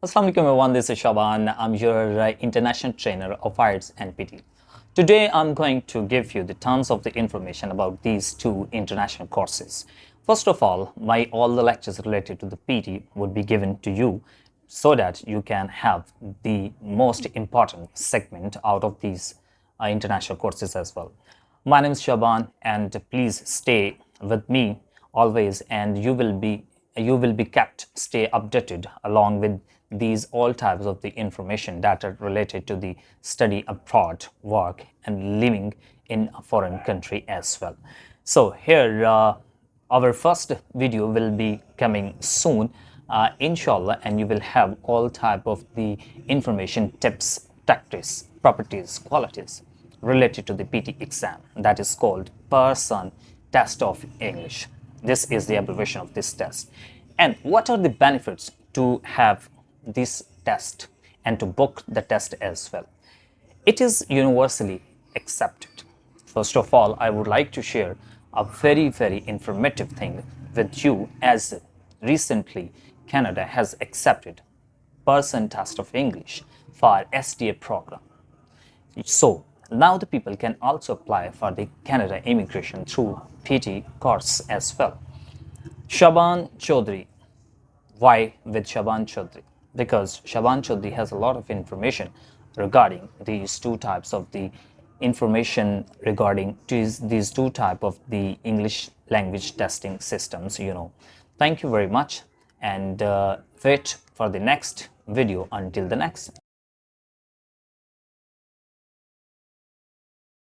Assalamu alaikum everyone, this is Shaban. I'm your international trainer of IELTS and PTE. Today I'm going to give you the tons of the information about these two international courses. First of all, all the lectures related to the PTE would be given to you so that you can have the most important segment out of these international courses as well. My name is Shaban and please stay with me always, and you will be kept stay updated along with these all types of the information that are related to the study abroad, work and living in a foreign country as well. So here our first video will be coming soon, inshallah, and you will have all type of the information, tips, tactics, properties, qualities related to the PT exam that is called Person Test of English. This is the abbreviation of this test. And what are the benefits to have this test and to book the test as well? It is universally accepted. First of all, I would like to share a very informative thing with you, as recently Canada has accepted Person Test of English for SDA program. So now the people can also apply for the Canada immigration through PT course as well. Shaban Chaudhary. Why with Shaban Chaudhary? Because Shaban Chaudhary has a lot of information regarding these two types of the information regarding these two type of the English language testing systems. Thank you very much, and wait for the next video. Until the next.